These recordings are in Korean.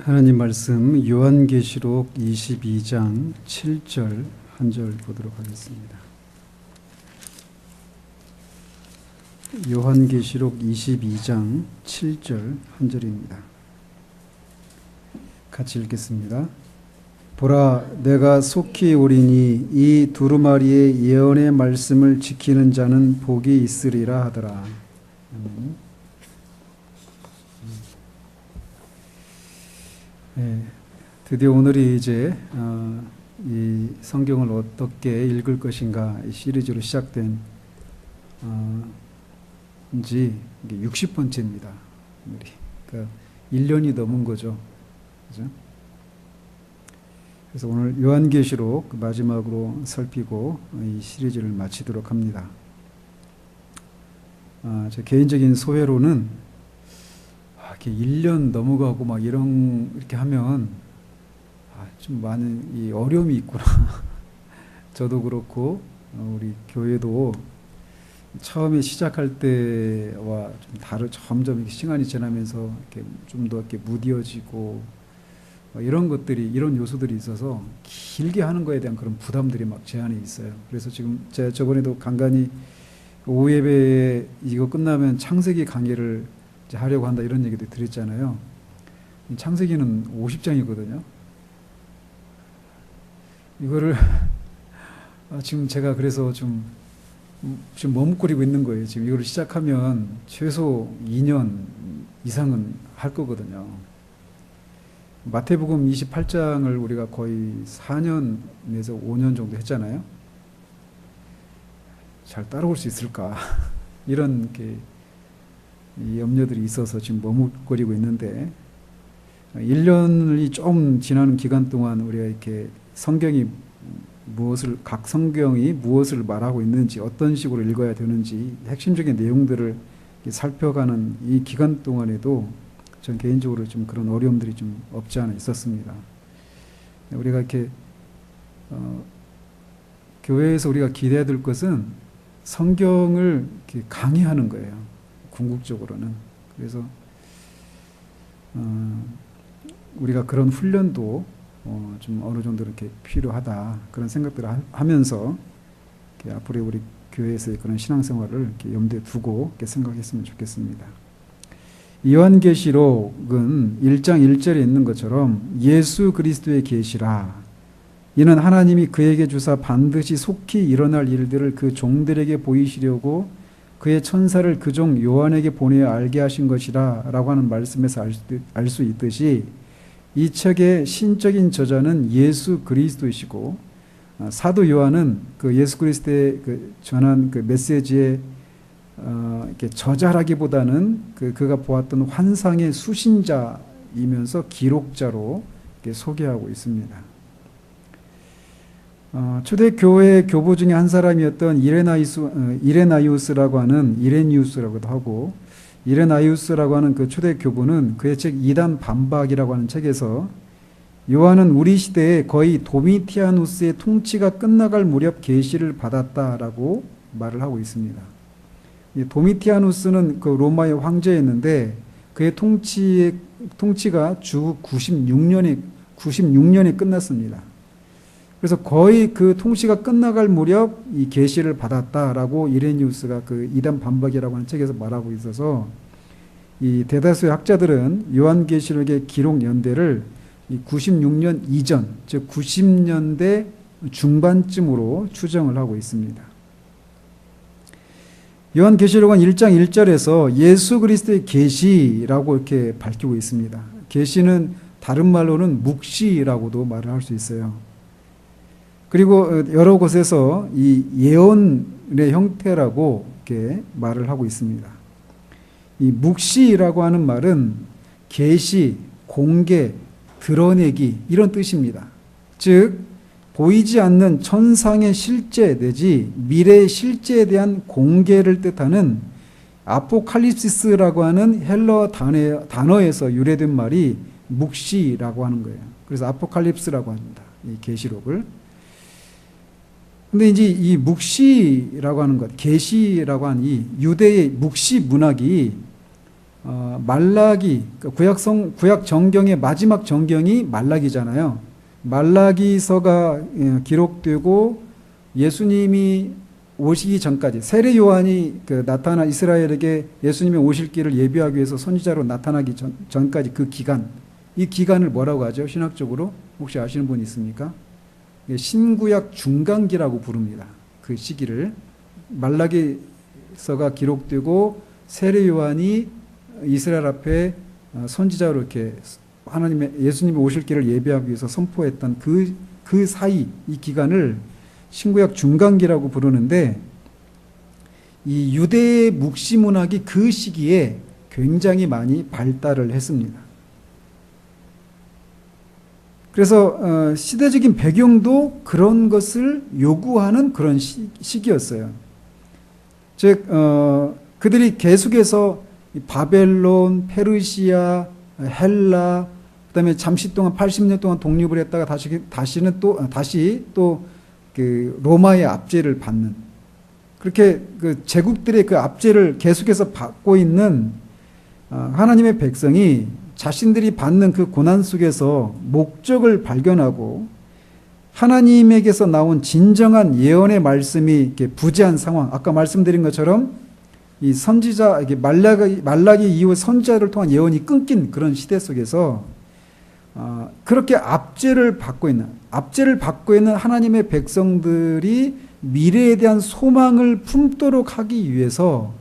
하나님 말씀 요한계시록 22장 7절 한 절 보도록 하겠습니다. 요한계시록 22장 7절 한 절입니다. 같이 읽겠습니다. 보라, 내가 속히 오리니 이 두루마리의 예언의 말씀을 지키는 자는 복이 있으리라 하더라. 네, 드디어 오늘이 이제 이 성경을 어떻게 읽을 것인가 이 시리즈로 시작된 지 60번째입니다. 그러니까 1년이 넘은 거죠. 그죠? 그래서 오늘 요한계시록 마지막으로 살피고 이 시리즈를 마치도록 합니다. 제 개인적인 소회로는 이렇게 1년 넘어가고 막 이렇게 하면 좀 많은 이 어려움이 있구나. 저도 그렇고 우리 교회도 처음에 시작할 때와 좀 점점 이렇게 시간이 지나면서 이렇게 좀 더 이렇게 무뎌지고 이런 것들이, 이런 요소들이 있어서 길게 하는 거에 대한 그런 부담들이 막 제 안에 있어요. 그래서 지금 제가 저번에도 간간히 오후 예배에 이거 끝나면 창세기 강의를 이제 하려고 한다 이런 얘기도 드렸잖아요. 창세기는 50장이거든요. 이거를 지금 제가 그래서 지금 머뭇거리고 있는 거예요. 지금 이거를 시작하면 최소 2년 이상은 할 거거든요. 마태복음 28장을 우리가 거의 4년에서 5년 정도 했잖아요. 잘 따라올 수 있을까? 이런 이 염려들이 있어서 지금 머뭇거리고 있는데 1년이 좀 지나는 기간 동안 우리가 이렇게 각 성경이 무엇을 말하고 있는지, 어떤 식으로 읽어야 되는지 핵심적인 내용들을 살펴가는 이 기간 동안에도 전 개인적으로 좀 그런 어려움들이 좀 없지 않아 있었습니다. 우리가 이렇게 교회에서 우리가 기대해야 될 것은 성경을 이렇게 강의하는 거예요. 궁극적으로는. 그래서 우리가 그런 훈련도 좀 어느 정도 이렇게 필요하다 그런 생각들을 하면서 앞으로 우리 교회에서의 그런 신앙생활을 이렇게 염두에 두고 이렇게 생각했으면 좋겠습니다. 요한계시록은 1장 1절에 있는 것처럼 예수 그리스도의 계시라. 이는 하나님이 그에게 주사 반드시 속히 일어날 일들을 그 종들에게 보이시려고 그의 천사를 그 종 요한에게 보내어 알게 하신 것이라 라고 하는 말씀에서 알 수 있듯이 이 책의 신적인 저자는 예수 그리스도이시고 사도 요한은 그 예수 그리스도의 전한 그 메시지의 이렇게 저자라기보다는 그가 보았던 환상의 수신자이면서 기록자로 이렇게 소개하고 있습니다. 초대교회 교부 중에 한 사람이었던 이레나이우스라고 하는 이레니우스라고도 하고 이레나이우스라고 하는 그 초대교부는 그의 책 이단 반박이라고 하는 책에서 요한은 우리 시대에 거의 도미티아누스의 통치가 끝나갈 무렵 계시를 받았다라고 말을 하고 있습니다. 도미티아누스는 그 로마의 황제였는데 그의 통치가 주 96년에 끝났습니다. 그래서 거의 그 통치가 끝나갈 무렵 이 계시를 받았다라고 이레니우스가 그 이단 반박이라고 하는 책에서 말하고 있어서 이 대다수의 학자들은 요한계시록의 기록 연대를 96년 이전, 즉 90년대 중반쯤으로 추정을 하고 있습니다. 요한계시록은 1장 1절에서 예수 그리스도의 계시라고 이렇게 밝히고 있습니다. 계시는 다른 말로는 묵시라고도 말을 할 수 있어요. 그리고 여러 곳에서 이 예언의 형태라고 이렇게 말을 하고 있습니다. 이 묵시라고 하는 말은 계시, 공개, 드러내기 이런 뜻입니다. 즉 보이지 않는 천상의 실제 내지 미래의 실제에 대한 공개를 뜻하는 아포칼립시스라고 하는 헬러 단어에서 유래된 말이 묵시라고 하는 거예요. 그래서 아포칼립스라고 합니다. 이 계시록을. 근데 이제 이 묵시라고 하는 것, 계시라고 하는 이 유대의 묵시 문학이 말라기, 구약 정경의 마지막 정경이 말라기잖아요. 말라기서가 기록되고 예수님이 오시기 전까지 세례 요한이 나타나 이스라엘에게 예수님이 오실 길을 예비하기 위해서 선지자로 나타나기 전까지 그 기간, 이 기간을 뭐라고 하죠? 신학적으로 혹시 아시는 분 있습니까? 신구약 중간기라고 부릅니다. 그 시기를 말라기서가 기록되고 세례 요한이 이스라엘 앞에 선지자로 이렇게 예수님이 오실 길을 예비하기 위해서 선포했던 그 사이 이 기간을 신구약 중간기라고 부르는데 이 유대의 묵시 문학이 그 시기에 굉장히 많이 발달을 했습니다. 그래서 시대적인 배경도 그런 것을 요구하는 그런 시기였어요. 즉 그들이 계속해서 바벨론, 페르시아, 헬라, 그다음에 잠시 동안 80년 동안 독립을 했다가 다시 또 그 로마의 압제를 받는, 그렇게 그 제국들의 그 압제를 계속해서 받고 있는 하나님의 백성이 자신들이 받는 그 고난 속에서 목적을 발견하고 하나님에게서 나온 진정한 예언의 말씀이 이렇게 부재한 상황, 아까 말씀드린 것처럼 이 선지자, 말라기 이후 선지자를 통한 예언이 끊긴 그런 시대 속에서 그렇게 압제를 받고 있는 하나님의 백성들이 미래에 대한 소망을 품도록 하기 위해서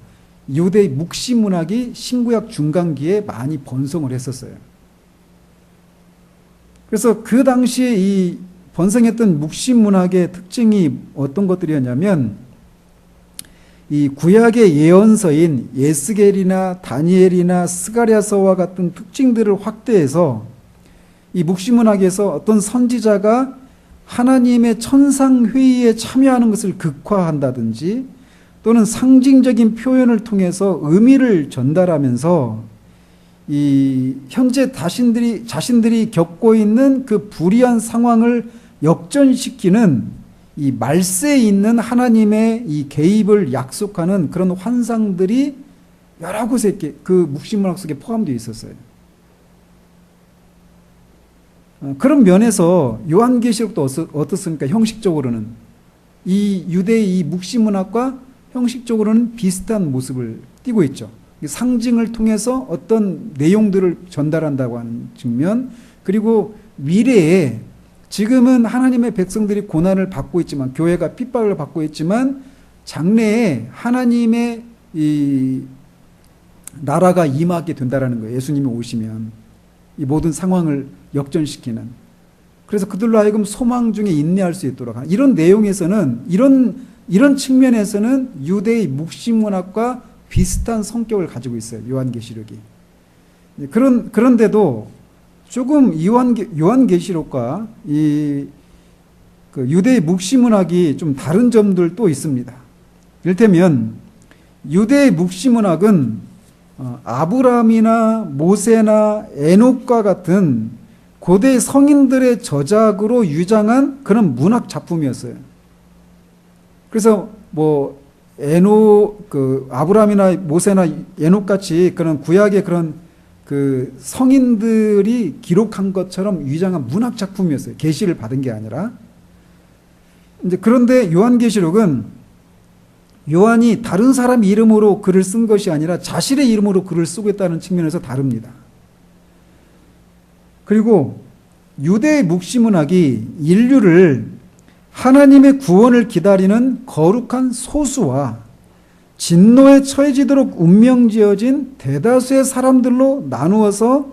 유대의 묵시 문학이 신구약 중간기에 많이 번성을 했었어요. 그래서 그 당시에 이 번성했던 묵시 문학의 특징이 어떤 것들이었냐면 이 구약의 예언서인 예스겔이나 다니엘이나 스가랴서와 같은 특징들을 확대해서 이 묵시 문학에서 어떤 선지자가 하나님의 천상회의에 참여하는 것을 극화한다든지 또는 상징적인 표현을 통해서 의미를 전달하면서 이 현재 자신들이 겪고 있는 그 불의한 상황을 역전시키는 이 말세에 있는 하나님의 이 개입을 약속하는 그런 환상들이 여러 곳에 그 묵시 문학 속에 포함되어 있었어요. 그런 면에서 요한계시록도 어떻습니까? 형식적으로는 이 유대의 이 묵시 문학과 형식적으로는 비슷한 모습을 띠고 있죠. 상징을 통해서 어떤 내용들을 전달한다고 하는 측면, 그리고 미래에 지금은 하나님의 백성들이 고난을 받고 있지만, 교회가 핍박을 받고 있지만 장래에 하나님의 이 나라가 임하게 된다라는 거예요. 예수님이 오시면 이 모든 상황을 역전시키는, 그래서 그들로 하여금 소망 중에 인내할 수 있도록 하는 이런 내용에서는 이런 측면에서는 유대의 묵시 문학과 비슷한 성격을 가지고 있어요. 요한계시록이. 그런데도 조금 요한계시록과 이 그 유대의 묵시 문학이 좀 다른 점들도 있습니다. 이를테면 유대의 묵시 문학은 아브라함이나 모세나 에녹과 같은 고대 성인들의 저작으로 유장한 그런 문학 작품이었어요. 그래서 아브라함이나 모세나 에녹 같이 그런 구약의 그런 그 성인들이 기록한 것처럼 유장한 문학 작품이었어요. 계시를 받은 게 아니라. 그런데 요한계시록은 요한이 다른 사람 이름으로 글을 쓴 것이 아니라 자신의 이름으로 글을 쓰고 있다는 측면에서 다릅니다. 그리고 유대의 묵시 문학이 인류를 하나님의 구원을 기다리는 거룩한 소수와 진노에 처해지도록 운명지어진 대다수의 사람들로 나누어서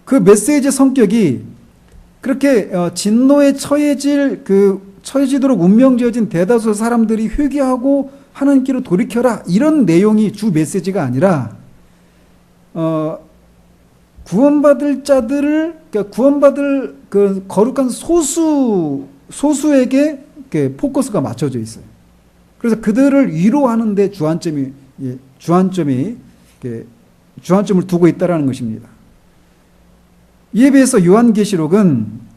그 메시지 성격이 그렇게 진노에 처해지도록 운명지어진 대다수 사람들이 회개하고 하나님께로 돌이켜라, 이런 내용이 주 메시지가 아니라 구원받을 자들을, 그러니까 구원받을 그 거룩한 소수에게 포커스가 맞춰져 있어요. 그래서 그들을 위로하는 데 주안점을 두고 있다라는 것입니다. 이에 비해서 요한계시록은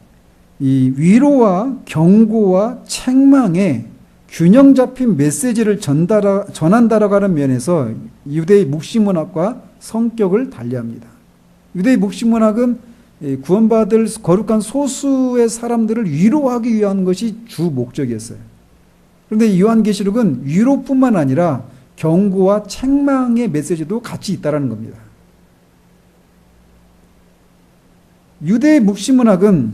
이 위로와 경고와 책망의 균형 잡힌 메시지를 전한다라고 하는 면에서 유대의 묵시 문학과 성격을 달리합니다. 유대의 묵시문학은 구원받을 거룩한 소수의 사람들을 위로하기 위한 것이 주 목적이었어요. 그런데 요한계시록은 위로뿐만 아니라 경고와 책망의 메시지도 같이 있다는 겁니다. 유대의 묵시문학은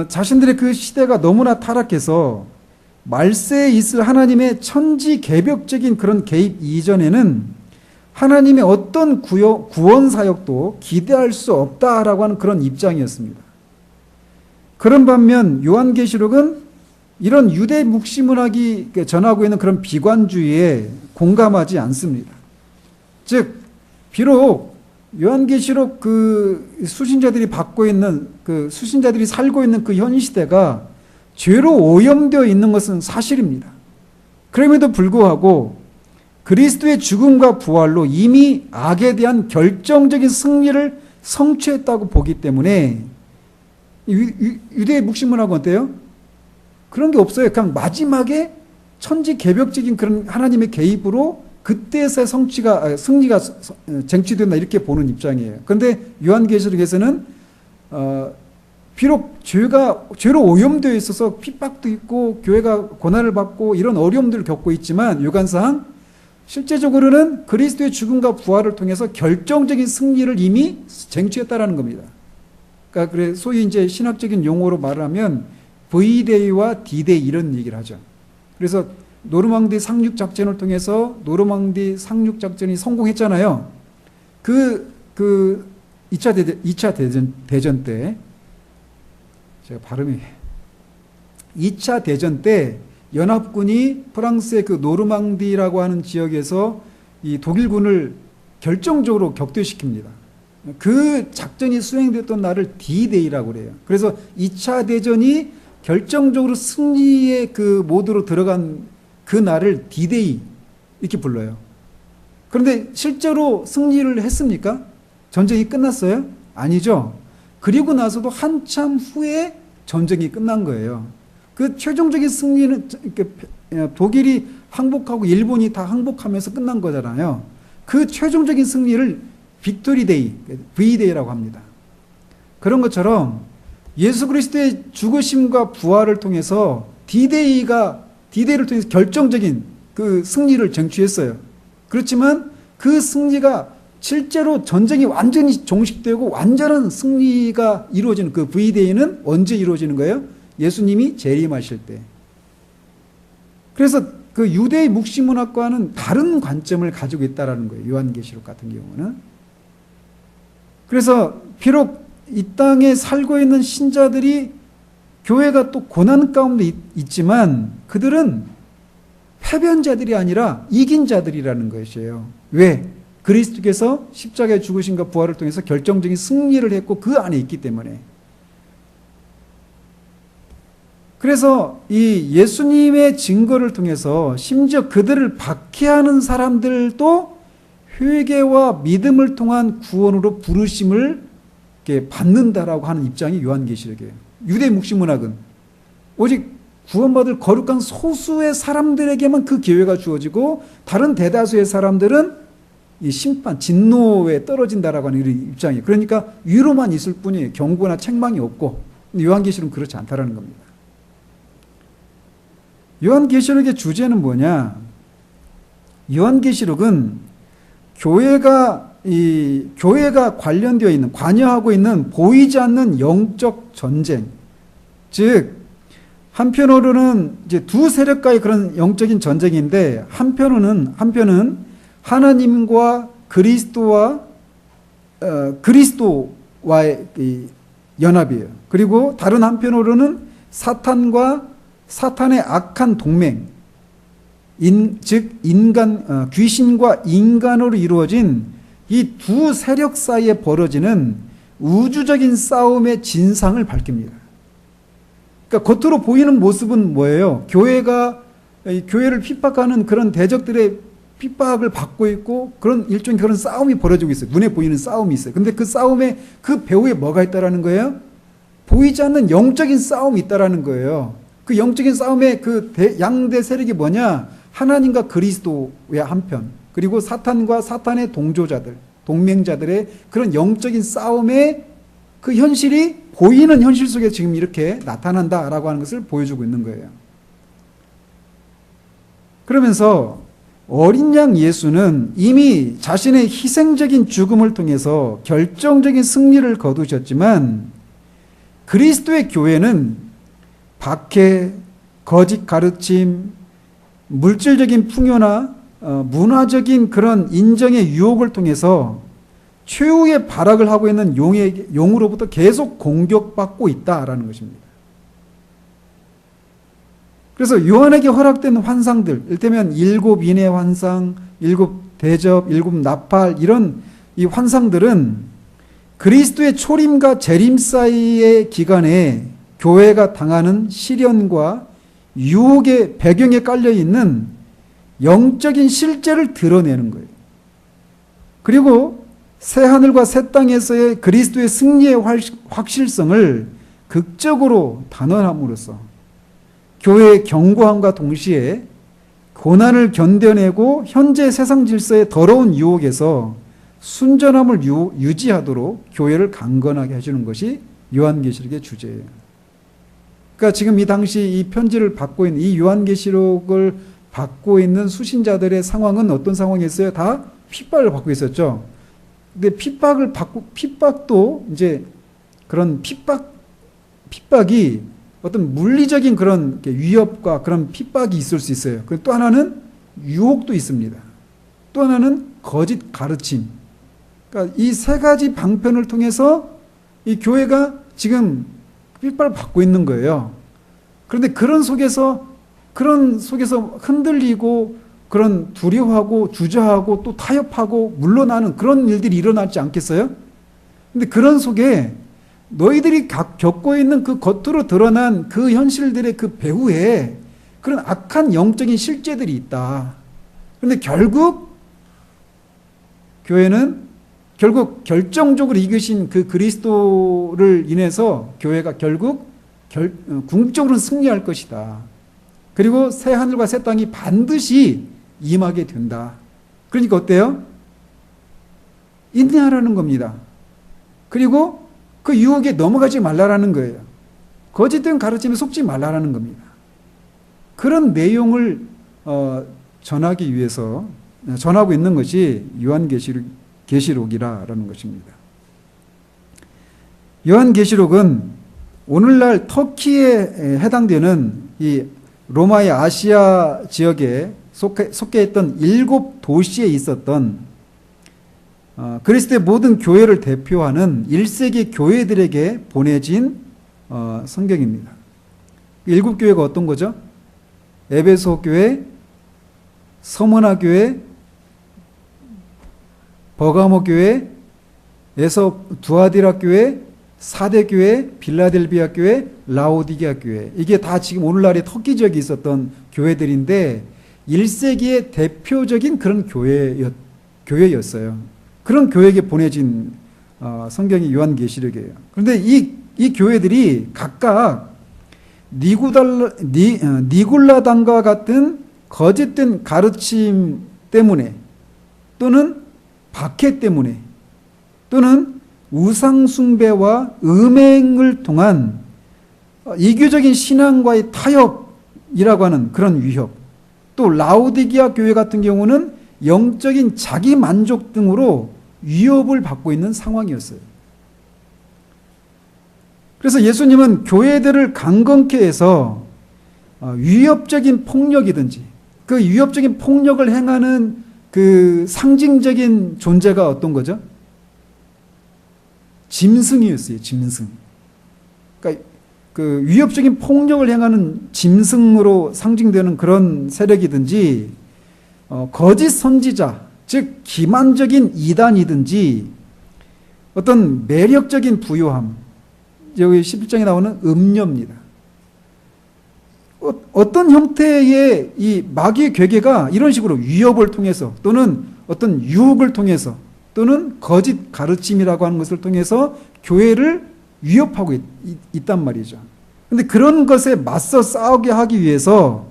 자신들의 그 시대가 너무나 타락해서 말세에 있을 하나님의 천지개벽적인 그런 개입 이전에는 하나님의 어떤 구원 사역도 기대할 수 없다라고 하는 그런 입장이었습니다. 그런 반면 요한계시록은 이런 유대 묵시문학이 전하고 있는 그런 비관주의에 공감하지 않습니다. 즉, 비록 요한계시록 그 수신자들이 받고 있는 그 수신자들이 살고 있는 그 현 시대가 죄로 오염되어 있는 것은 사실입니다. 그럼에도 불구하고 그리스도의 죽음과 부활로 이미 악에 대한 결정적인 승리를 성취했다고 보기 때문에 유대의 묵시문학은 어때요? 그런 게 없어요. 그냥 마지막에 천지개벽적인 그런 하나님의 개입으로 그때서야 승리가 쟁취된다 이렇게 보는 입장이에요. 그런데 요한계시록에서는 비록 죄로 오염되어 있어서 핍박도 있고 교회가 고난을 받고 이런 어려움들을 겪고 있지만 요간상 실제적으로는 그리스도의 죽음과 부활을 통해서 결정적인 승리를 이미 쟁취했다라는 겁니다. 그러니까 그래 소위 이제 신학적인 용어로 말하면 V-Day와 D-Day 이런 얘기를 하죠. 그래서 노르망디 상륙 작전을 통해서 노르망디 상륙 작전이 성공했잖아요. 그 2차 대전 때 제가 발음이 2차 대전 때 연합군이 프랑스의 그 노르망디라고 하는 지역에서 이 독일군을 결정적으로 격퇴시킵니다. 그 작전이 수행됐던 날을 D-Day라고 그래요. 그래서 2차 대전이 결정적으로 승리의 그 모드로 들어간 그 날을 D-Day 이렇게 불러요. 그런데 실제로 승리를 했습니까? 전쟁이 끝났어요? 아니죠. 그리고 나서도 한참 후에 전쟁이 끝난 거예요. 그 최종적인 승리는 독일이 항복하고 일본이 다 항복하면서 끝난 거잖아요. 그 최종적인 승리를 빅토리 데이, V-Day라고 합니다. 그런 것처럼 예수 그리스도의 죽으심과 부활을 통해서 D-Day를 통해서 결정적인 그 승리를 쟁취했어요. 그렇지만 그 승리가 실제로 전쟁이 완전히 종식되고 완전한 승리가 이루어지는 그 V-Day는 언제 이루어지는 거예요? 예수님이 재림하실 때. 그래서 그 유대의 묵시문학과는 다른 관점을 가지고 있다는 거예요. 요한계시록 같은 경우는. 그래서 비록 이 땅에 살고 있는 신자들이 교회가 또 고난 가운데 있지만 그들은 패변자들이 아니라 이긴 자들이라는 것이에요. 왜? 그리스도께서 십자가의 죽으심과 부활을 통해서 결정적인 승리를 했고 그 안에 있기 때문에. 그래서 이 예수님의 증거를 통해서 심지어 그들을 박해하는 사람들도 회개와 믿음을 통한 구원으로 부르심을 받는다라고 하는 입장이 요한계시록이에요. 유대 묵시문학은 오직 구원받을 거룩한 소수의 사람들에게만 그 기회가 주어지고 다른 대다수의 사람들은 이 심판, 진노에 떨어진다라고 하는 입장이에요. 그러니까 위로만 있을 뿐이에요. 경고나 책망이 없고. 요한계시록은 그렇지 않다라는 겁니다. 요한계시록의 주제는 뭐냐? 요한계시록은 교회가 관련되어 있는, 관여하고 있는 보이지 않는 영적 전쟁. 즉, 한편으로는 이제 두 세력과의 그런 영적인 전쟁인데, 한편은 하나님과 그리스도와의 연합이에요. 그리고 다른 한편으로는 사탄의 악한 동맹, 즉 귀신과 인간으로 이루어진 이 두 세력 사이에 벌어지는 우주적인 싸움의 진상을 밝힙니다. 그러니까 겉으로 보이는 모습은 뭐예요? 교회를 핍박하는 그런 대적들의 핍박을 받고 있고 그런 일종의 그런 싸움이 벌어지고 있어요. 눈에 보이는 싸움이 있어요. 근데 그 싸움에 그 배후에 뭐가 있다라는 거예요? 보이지 않는 영적인 싸움이 있다라는 거예요. 그 영적인 싸움의 그 양대 세력이 뭐냐? 하나님과 그리스도의 한편, 그리고 사탄과 사탄의 동조자들, 동맹자들의 그런 영적인 싸움의 그 현실이 보이는 현실 속에 지금 이렇게 나타난다라고 하는 것을 보여주고 있는 거예요. 그러면서 어린 양 예수는 이미 자신의 희생적인 죽음을 통해서 결정적인 승리를 거두셨지만 그리스도의 교회는 박해, 거짓 가르침, 물질적인 풍요나 문화적인 그런 인정의 유혹을 통해서 최후의 발악을 하고 있는 용으로부터 계속 공격받고 있다라는 것입니다. 그래서 요한에게 허락된 환상들, 이를테면 7인의 환상, 7대접, 7나팔 이런 이 환상들은 그리스도의 초림과 재림 사이의 기간에 교회가 당하는 시련과 유혹의 배경에 깔려있는 영적인 실제를 드러내는 거예요. 그리고 새하늘과 새 땅에서의 그리스도의 승리의 확실성을 극적으로 단언함으로써 교회의 견고함과 동시에 고난을 견뎌내고 현재 세상 질서의 더러운 유혹에서 순전함을 유지하도록 교회를 강건하게 해주는 것이 요한계시록의 주제예요. 그러니까 지금 이 당시 이 편지를 받고 있는 이 요한계시록을 받고 있는 수신자들의 상황은 어떤 상황이었어요? 다 핍박을 받고 있었죠. 근데 핍박도 이제 그런 핍박이 어떤 물리적인 그런 위협과 그런 핍박이 있을 수 있어요. 또 하나는 유혹도 있습니다. 또 하나는 거짓 가르침. 그러니까 이 세 가지 방편을 통해서 이 교회가 지금 핍박을 받고 있는 거예요. 그런데 그런 속에서 흔들리고 그런 두려워하고 주저하고 또 타협하고 물러나는 그런 일들이 일어나지 않겠어요? 근데 그런 속에 너희들이 겪고 있는 그 겉으로 드러난 그 현실들의 그 배후에 그런 악한 영적인 실제들이 있다. 그런데 교회는 결정적으로 이기신 그 그리스도를 인해서 교회가 결국 궁극적으로는 승리할 것이다. 그리고 새 하늘과 새 땅이 반드시 임하게 된다. 그러니까 어때요? 인내하라는 겁니다. 그리고 그 유혹에 넘어가지 말라라는 거예요. 거짓된 가르침에 속지 말라라는 겁니다. 그런 내용을 전하기 위해서 전하고 있는 것이 요한계시록이라는 것입니다. 요한계시록은 오늘날 터키에 해당되는 이 로마의 아시아 지역에 속해 있던 7도시에 있었던 그리스도의 모든 교회를 대표하는 1세기 교회들에게 보내진 성경입니다. 7교회가 어떤 거죠? 에베소 교회, 서머나 교회, 버가모 교회, 두아디라 교회, 사대 교회, 빌라델비아 교회, 라오디게아 교회. 이게 다 지금 오늘날의 터키 지역에 있었던 교회들인데 1세기의 대표적인 그런 교회였어요. 그런 교회에게 보내진 성경이 요한계시록이에요. 그런데 이 교회들이 각각 니굴라당과 같은 거짓된 가르침 때문에 또는 박해 때문에 또는 우상숭배와 음행을 통한 이교적인 신앙과의 타협이라고 하는 그런 위협, 또 라오디게아 교회 같은 경우는 영적인 자기 만족 등으로 위협을 받고 있는 상황이었어요. 그래서 예수님은 교회들을 강건케 해서 위협적인 폭력이든지 그 위협적인 폭력을 행하는 그 상징적인 존재가 어떤 거죠? 짐승이었어요. 짐승. 그러니까 그 위협적인 폭력을 행하는 짐승으로 상징되는 그런 세력이든지 거짓 선지자, 즉 기만적인 이단이든지 어떤 매력적인 부요함, 여기 11장에 나오는 음녀입니다. 어떤 형태의 이 마귀의 괴계가 이런 식으로 위협을 통해서 또는 어떤 유혹을 통해서 또는 거짓 가르침이라고 하는 것을 통해서 교회를 위협하고 있단 말이죠. 그런데 그런 것에 맞서 싸우게 하기 위해서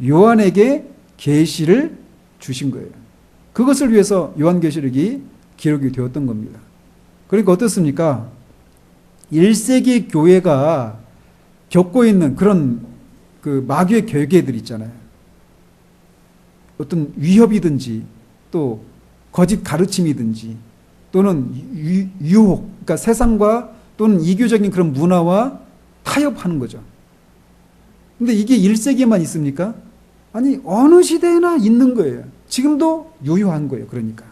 요한에게 계시를 주신 거예요. 그것을 위해서 요한계시록이 기록이 되었던 겁니다. 그러니까 어떻습니까? 1세기 교회가 겪고 있는 그런 그 마귀의 결계들 있잖아요. 어떤 위협이든지 또 거짓 가르침이든지 또는 유혹, 그러니까 세상과 또는 이교적인 그런 문화와 타협하는 거죠. 근데 이게 1세기에만 있습니까? 아니, 어느 시대에나 있는 거예요. 지금도 유효한 거예요. 그러니까.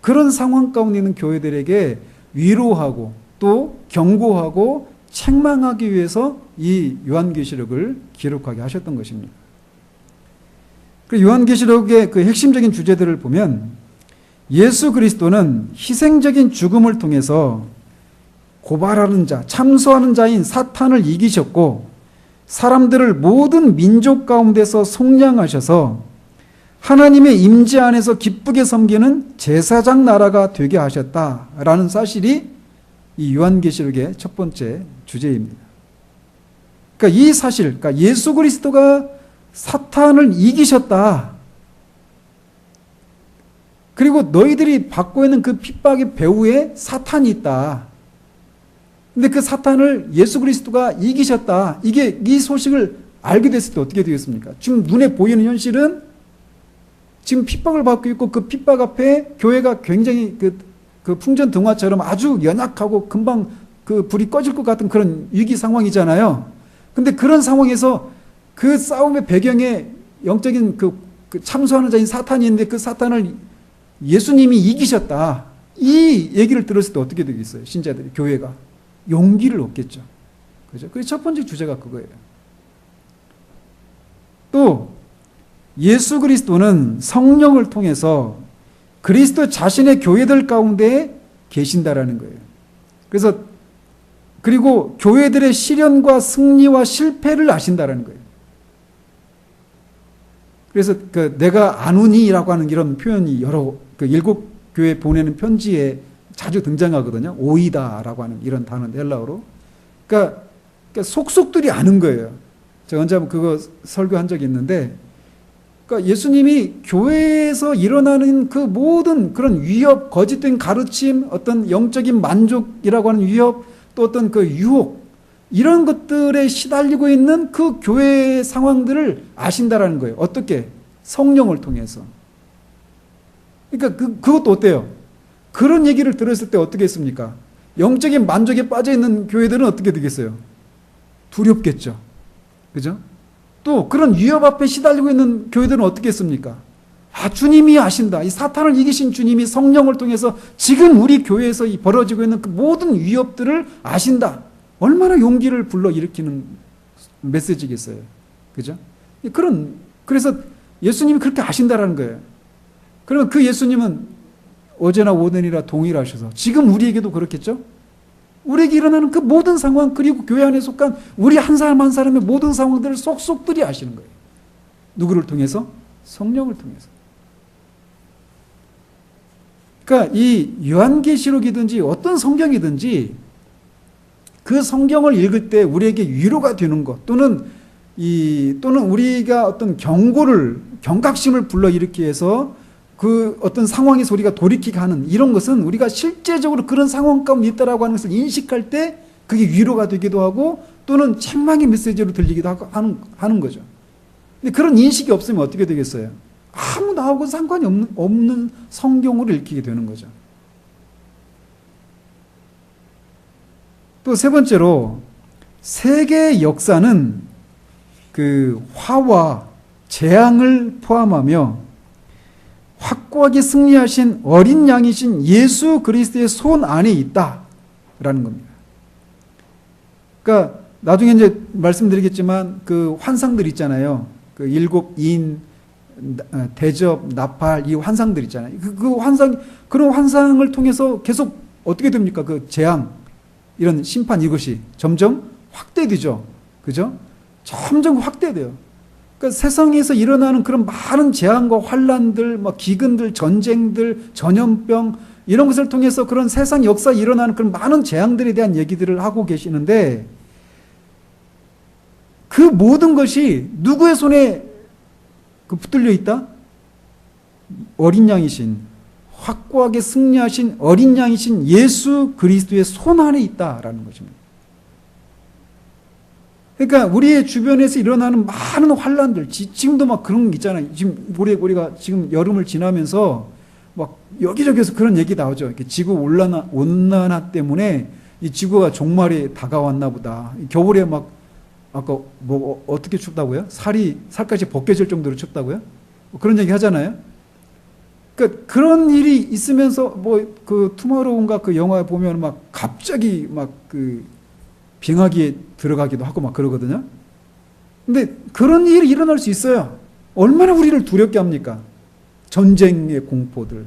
그런 상황 가운데 있는 교회들에게 위로하고 또 경고하고 책망하기 위해서 이 요한계시록을 기록하게 하셨던 것입니다. 그 요한계시록의 그 핵심적인 주제들을 보면 예수 그리스도는 희생적인 죽음을 통해서 고발하는 자, 참소하는 자인 사탄을 이기셨고 사람들을 모든 민족 가운데서 속량하셔서 하나님의 임재 안에서 기쁘게 섬기는 제사장 나라가 되게 하셨다라는 사실이 이 요한계시록의 첫 번째 주제입니다. 그러니까 이 사실, 그러니까 예수 그리스도가 사탄을 이기셨다. 그리고 너희들이 받고 있는 그 핍박의 배후에 사탄이 있다. 근데 그 사탄을 예수 그리스도가 이기셨다. 이 소식을 알게 됐을 때 어떻게 되겠습니까? 지금 눈에 보이는 현실은 지금 핍박을 받고 있고 그 핍박 앞에 교회가 굉장히 그 풍전등화처럼 아주 연약하고 금방 그 불이 꺼질 것 같은 그런 위기 상황이잖아요. 근데 그런 상황에서 그 싸움의 배경에 영적인 그 참소하는 자인 사탄이 있는데 그 사탄을 예수님이 이기셨다. 이 얘기를 들었을 때 어떻게 되겠어요? 신자들이, 교회가. 용기를 얻겠죠. 그죠? 그래서 첫 번째 주제가 그거예요. 또, 예수 그리스도는 성령을 통해서 그리스도 자신의 교회들 가운데 계신다라는 거예요. 그래서, 그리고 교회들의 시련과 승리와 실패를 아신다라는 거예요. 그래서 내가 아누니라고 하는 이런 표현이 여러 일곱 교회 보내는 편지에 자주 등장하거든요. 오이다라고 하는 이런 단어인데 헬라어로. 그러니까 속속들이 아는 거예요. 제가 언제 한번 그거 설교한 적이 있는데, 그러니까 예수님이 교회에서 일어나는 그 모든 그런 위협, 거짓된 가르침, 어떤 영적인 만족이라고 하는 위협, 또 어떤 그 유혹, 이런 것들에 시달리고 있는 그 교회의 상황들을 아신다라는 거예요. 어떻게? 성령을 통해서. 그러니까 그것도 어때요? 그런 얘기를 들었을 때 어떻게 했습니까? 영적인 만족에 빠져 있는 교회들은 어떻게 되겠어요? 두렵겠죠. 그죠? 또 그런 위협 앞에 시달리고 있는 교회들은 어떻게 했습니까? 아, 주님이 아신다. 이 사탄을 이기신 주님이 성령을 통해서 지금 우리 교회에서 벌어지고 있는 그 모든 위협들을 아신다. 얼마나 용기를 불러일으키는 메시지겠어요. 그죠? 그래서 예수님이 그렇게 아신다라는 거예요. 그러면 그 예수님은 어제나 오늘이나 동일하셔서 지금 우리에게도 그렇겠죠? 우리에게 일어나는 그 모든 상황, 그리고 교회 안에 속한 우리 한 사람 한 사람의 모든 상황들을 속속들이 아시는 거예요. 누구를 통해서? 성령을 통해서. 그러니까 이 요한계시록이든지 어떤 성경이든지 그 성경을 읽을 때 우리에게 위로가 되는 것, 또는 우리가 어떤 경각심을 불러일으키기 위해서 그 어떤 상황에서 우리가 돌이키게 하는 이런 것은 우리가 실제적으로 그런 상황 가운데 있다라고 하는 것을 인식할 때 그게 위로가 되기도 하고 또는 책망의 메시지로 들리기도 하는 거죠. 근데 그런 인식이 없으면 어떻게 되겠어요? 아무 나하고 상관이 없는 성경으로 읽히게 되는 거죠. 또 세 번째로 세계의 역사는 그 화와 재앙을 포함하며 확고하게 승리하신 어린 양이신 예수 그리스도의 손 안에 있다라는 겁니다. 그러니까 나중에 이제 말씀드리겠지만 그 환상들 있잖아요. 그 일곱 인, 대접, 나팔 이 환상들 있잖아요. 그런 환상을 통해서 계속 어떻게 됩니까? 그 재앙, 이런 심판 이것이 점점 확대되죠. 그죠? 점점 확대돼요. 그러니까 세상에서 일어나는 그런 많은 재앙과 환란들, 기근들, 전쟁들, 전염병 이런 것을 통해서 그런 세상 역사에 일어나는 그런 많은 재앙들에 대한 얘기들을 하고 계시는데 그 모든 것이 누구의 손에 붙들려 있다? 어린 양이신 확고하게 승리하신 어린 양이신 예수 그리스도의 손 안에 있다라는 것입니다. 그러니까 우리의 주변에서 일어나는 많은 환란들, 지금도 막 그런 게 있잖아요. 지금 우리가 지금 여름을 지나면서 막 여기저기서 그런 얘기 나오죠. 이렇게 지구 온난화 때문에 이 지구가 종말이 다가왔나 보다. 겨울에 막 아까 뭐 어떻게 춥다고요? 살까지 벗겨질 정도로 춥다고요? 그런 얘기 하잖아요. 그러니까 그런 일이 있으면서 뭐 그 투모로우인가 그 영화에 보면 막 갑자기 막 그 빙하기에 들어가기도 하고 막 그러거든요. 근데 그런 일이 일어날 수 있어요. 얼마나 우리를 두렵게 합니까? 전쟁의 공포들.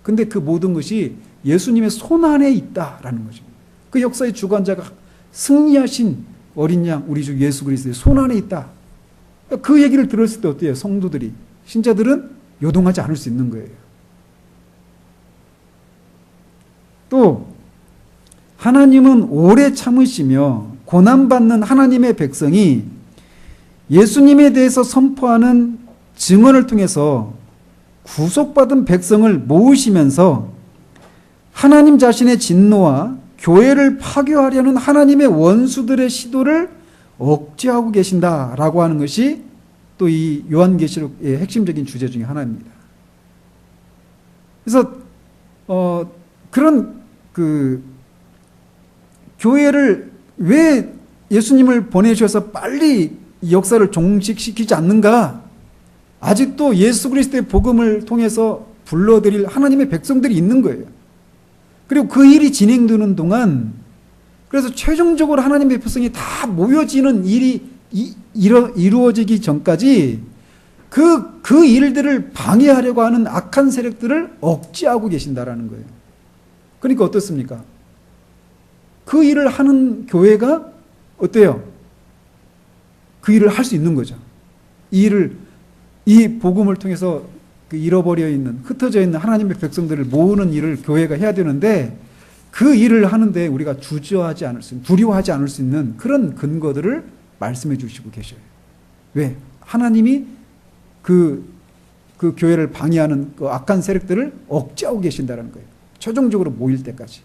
근데 그 모든 것이 예수님의 손 안에 있다라는 것입니다. 그 역사의 주관자가 승리하신 어린 양 우리 주 예수 그리스도의 손 안에 있다. 그 얘기를 들었을 때 어때요? 성도들이, 신자들은 요동하지 않을 수 있는 거예요. 또 하나님은 오래 참으시며 고난받는 하나님의 백성이 예수님에 대해서 선포하는 증언을 통해서 구속받은 백성을 모으시면서 하나님 자신의 진노와 교회를 파괴하려는 하나님의 원수들의 시도를 억제하고 계신다라고 하는 것이 또 이 요한계시록의 핵심적인 주제 중에 하나입니다. 그래서 그런 그 교회를 왜 예수님을 보내셔서 빨리 역사를 종식시키지 않는가? 아직도 예수 그리스도의 복음을 통해서 불러들일 하나님의 백성들이 있는 거예요. 그리고 그 일이 진행되는 동안 그래서 최종적으로 하나님의 백성이 다 모여지는 일이 이루어지기 전까지 그 일들을 방해하려고 하는 악한 세력들을 억제하고 계신다라는 거예요. 그러니까 어떻습니까? 그 일을 하는 교회가 어때요? 그 일을 할 수 있는 거죠. 이 복음을 통해서 그 잃어버려 있는, 흩어져 있는 하나님의 백성들을 모으는 일을 교회가 해야 되는데 그 일을 하는데 우리가 주저하지 않을 수 있는, 두려워하지 않을 수 있는 그런 근거들을 말씀해 주시고 계셔요. 왜? 하나님이 그 교회를 방해하는 그 악한 세력들을 억제하고 계신다는 거예요. 최종적으로 모일 때까지.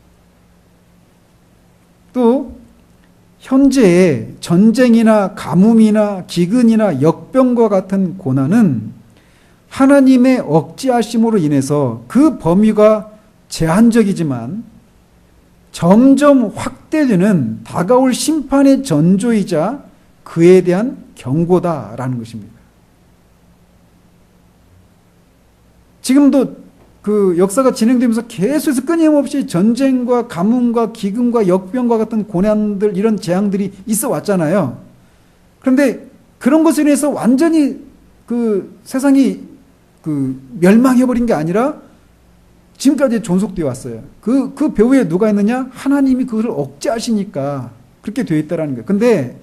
또 현재의 전쟁이나 가뭄이나 기근이나 역병과 같은 고난은 하나님의 억제하심으로 인해서 그 범위가 제한적이지만 점점 확대되는 다가올 심판의 전조이자 그에 대한 경고다라는 것입니다. 지금도 그 역사가 진행되면서 계속해서 끊임없이 전쟁과 가뭄과 기근과 역병과 같은 고난들, 이런 재앙들이 있어 왔잖아요. 그런데 그런 것에 인해서 완전히 그 세상이 그 멸망해버린 게 아니라 지금까지 존속되어 왔어요. 그 배후에 누가 있느냐? 하나님이 그것을 억제하시니까 그렇게 되어 있다는 거예요. 근데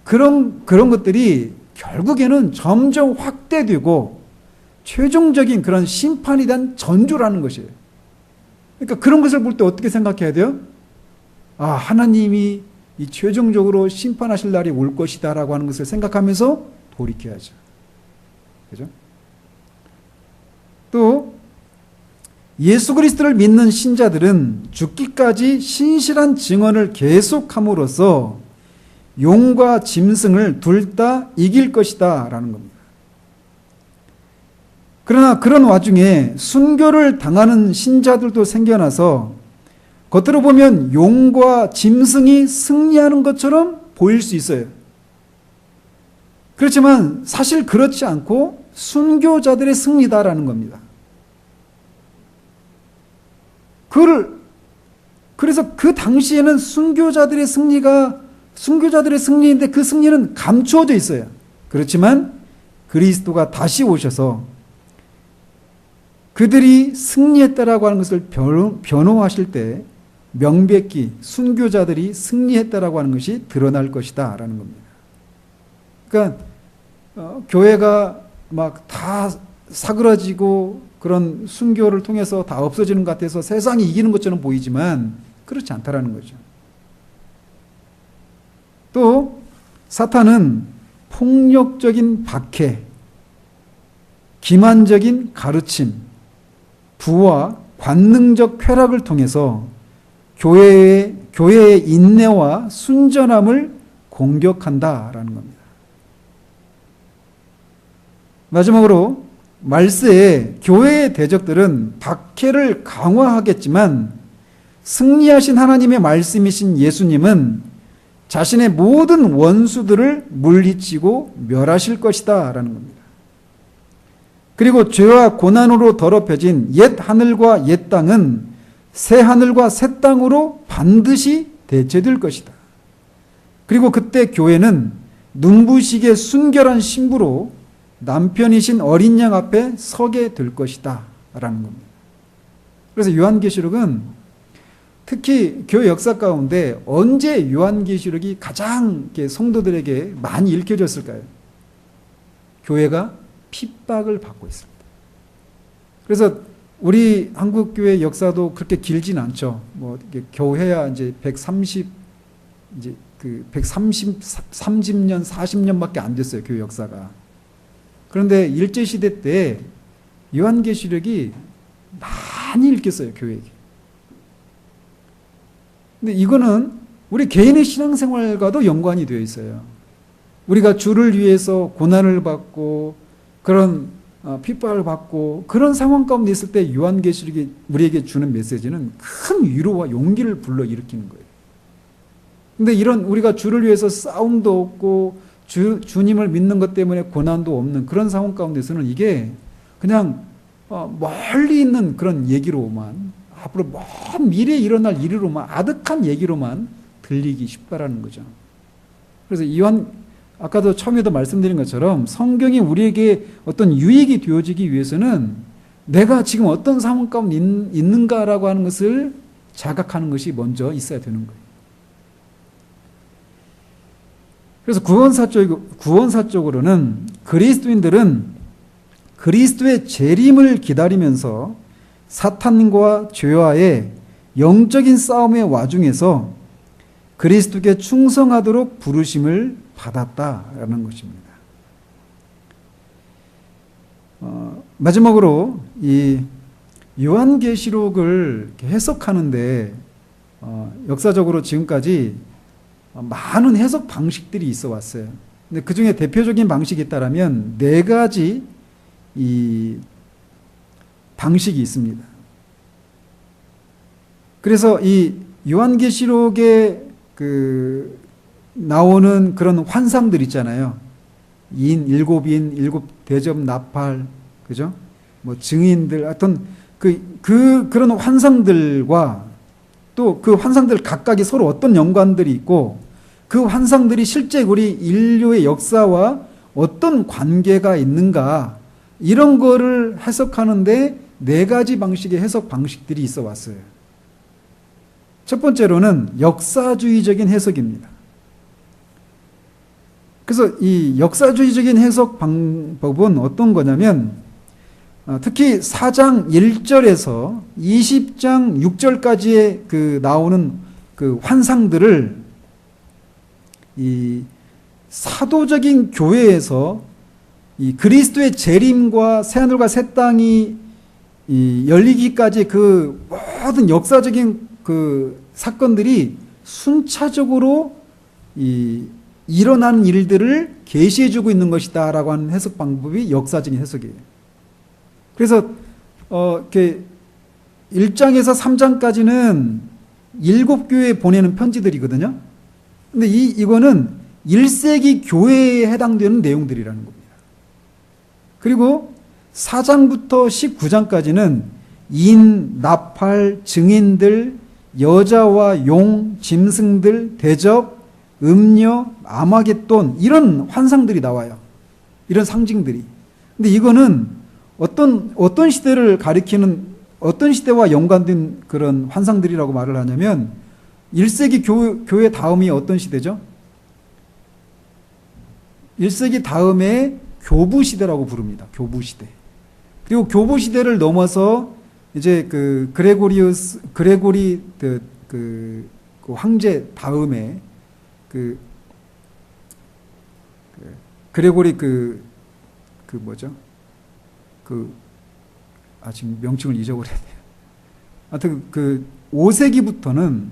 그런 것들이 결국에는 점점 확대되고 최종적인 그런 심판에 대한 전조라는 것이에요. 그러니까 그런 것을 볼 때 어떻게 생각해야 돼요? 아, 하나님이 이 최종적으로 심판하실 날이 올 것이다라고 하는 것을 생각하면서 돌이켜야죠. 그죠? 또 예수 그리스도를 믿는 신자들은 죽기까지 신실한 증언을 계속함으로써 용과 짐승을 둘 다 이길 것이다 라는 겁니다. 그러나 그런 와중에 순교를 당하는 신자들도 생겨나서 겉으로 보면 용과 짐승이 승리하는 것처럼 보일 수 있어요. 그렇지만 사실 그렇지 않고 순교자들의 승리다라는 겁니다. 그래서 그 당시에는 순교자들의 승리인데 그 승리는 감추어져 있어요. 그렇지만 그리스도가 다시 오셔서 그들이 승리했다라고 하는 것을 변호하실 때 명백히 순교자들이 승리했다라고 하는 것이 드러날 것이다 라는 겁니다. 그러니까 교회가 막 다 사그라지고 그런 순교를 통해서 다 없어지는 것 같아서 세상이 이기는 것처럼 보이지만 그렇지 않다라는 거죠. 또 사탄은 폭력적인 박해, 기만적인 가르침, 부와 관능적 쾌락을 통해서 교회의 인내와 순전함을 공격한다라는 겁니다. 마지막으로 말세에 교회의 대적들은 박해를 강화하겠지만 승리하신 하나님의 말씀이신 예수님은 자신의 모든 원수들을 물리치고 멸하실 것이다 라는 겁니다. 그리고 죄와 고난으로 더럽혀진 옛 하늘과 옛 땅은 새 하늘과 새 땅으로 반드시 대체될 것이다. 그리고 그때 교회는 눈부시게 순결한 신부로 남편이신 어린 양 앞에 서게 될 것이다 라는 겁니다. 그래서 요한계시록은 특히 교회 역사 가운데 언제 요한계시록이 가장 성도들에게 많이 읽혀졌을까요? 교회가 핍박을 받고 있습니다. 그래서 우리 한국교회 역사도 그렇게 길진 않죠. 뭐 겨우 해야 이제 130년, 40년밖에 안 됐어요. 교회 역사가. 그런데 일제시대 때 요한계시록이 많이 읽혔어요. 교회에게. 근데 이거는 우리 개인의 신앙생활과도 연관이 되어 있어요. 우리가 주를 위해서 고난을 받고 그런 핍박을 받고 그런 상황 가운데 있을 때 요한계시록이 우리에게 주는 메시지는 큰 위로와 용기를 불러일으키는 거예요. 근데 이런 우리가 주를 위해서 싸움도 없고 주님을 믿는 것 때문에 고난도 없는 그런 상황 가운데서는 이게 그냥 멀리 있는 그런 얘기로만 앞으로 먼 미래에 일어날 일으로만 아득한 얘기로만 들리기 쉽다라는 거죠. 그래서 아까도 처음에도 말씀드린 것처럼 성경이 우리에게 어떤 유익이 되어지기 위해서는 내가 지금 어떤 상황 가운데 있는가라고 하는 것을 자각하는 것이 먼저 있어야 되는 거예요. 그래서 구원사적으로는 그리스도인들은 그리스도의 재림을 기다리면서 사탄과 죄와의 영적인 싸움의 와중에서 그리스도께 충성하도록 부르심을 받았다라는 것입니다. 마지막으로 이 요한계시록을 해석하는데 역사적으로 지금까지 많은 해석 방식들이 있어 왔어요. 근데 그 중에 대표적인 방식이 있다라면 4가지 이 방식이 있습니다. 그래서 이 요한계시록에 나오는 그런 환상들 있잖아요. 일곱 대접 나팔, 그죠? 뭐 증인들, 어떤 그런 환상들과 또 그 환상들 각각이 서로 어떤 연관들이 있고 그 환상들이 실제 우리 인류의 역사와 어떤 관계가 있는가 이런 거를 해석하는데 4가지 방식의 해석 방식들이 있어 왔어요. 첫 번째로는 역사주의적인 해석입니다. 그래서 이 역사주의적인 해석 방법은 어떤 거냐면 특히 4장 1절에서 20장 6절까지의 나오는 그 환상들을 이 사도적인 교회에서 이 그리스도의 재림과 새하늘과 새 땅이 열리기까지 그 모든 역사적인 그 사건들이 순차적으로 일어나는 일들을 계시해주고 있는 것이다라고 하는 해석 방법이 역사적인 해석이에요. 그래서 이렇게 1장에서 3장까지는 7교회에 보내는 편지들이거든요. 근데 이거는 1세기 교회에 해당되는 내용들이라는 겁니다. 그리고 4장부터 19장까지는 인, 나팔, 증인들, 여자와 용, 짐승들, 대접, 음녀, 아마겟돈 이런 환상들이 나와요. 이런 상징들이. 근데 이거는 어떤 시대를 가리키는 어떤 시대와 연관된 그런 환상들이라고 말을 하냐면 1세기 교회 다음이 어떤 시대죠? 1세기 다음에 교부 시대라고 부릅니다. 교부 시대. 그리고 교부 시대를 넘어서 이제 그레고리 그 황제 다음에 그레고리 지금 명칭을 잊어버렸네요. 하여튼 그 5세기부터는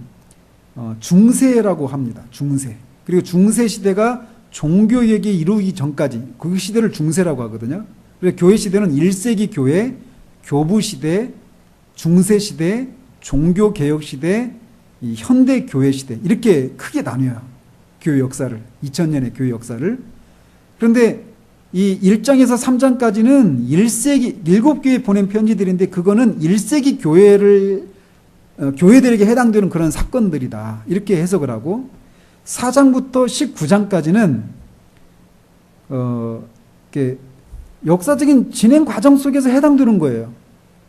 중세라고 합니다. 중세. 그리고 중세 시대가 종교개혁이 이루기 전까지 그 시대를 중세라고 하거든요. 그래서 교회 시대는 1세기 교회, 교부 시대, 중세 시대, 종교개혁 시대, 이 현대 교회 시대 이렇게 크게 나뉘어요. 교회 역사를 2000년의 교회 역사를. 그런데 이 1장에서 3장까지는 1세기 7교회 보낸 편지들인데 그거는 1세기 교회들에게 해당되는 그런 사건들이다. 이렇게 해석을 하고 4장부터 19장까지는 역사적인 진행 과정 속에서 해당되는 거예요.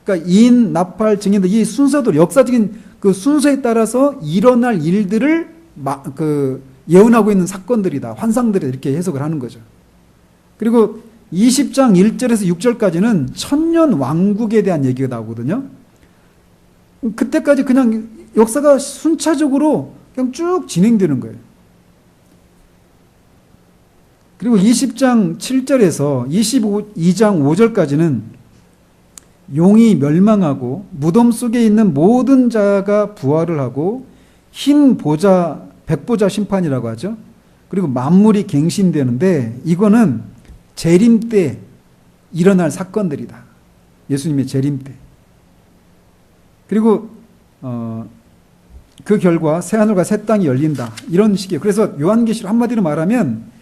그러니까 인, 나팔, 증인들 이 순서도 역사적인 그 순서에 따라서 일어날 일들을 예언하고 있는 사건들이다. 환상들이다. 이렇게 해석을 하는 거죠. 그리고 20장 1절에서 6절까지는 천년 왕국에 대한 얘기가 나오거든요. 그때까지 그냥 역사가 순차적으로 그냥 쭉 진행되는 거예요. 그리고 20장 7절에서 22장 5절까지는 용이 멸망하고 무덤 속에 있는 모든 자가 부활을 하고 흰 보좌, 백보좌 심판이라고 하죠. 그리고 만물이 갱신되는데 이거는 재림 때 일어날 사건들이다. 예수님의 재림 때. 그리고 그 결과 새하늘과 새 땅이 열린다. 이런 식이에요. 그래서 요한계시록 한마디로 말하면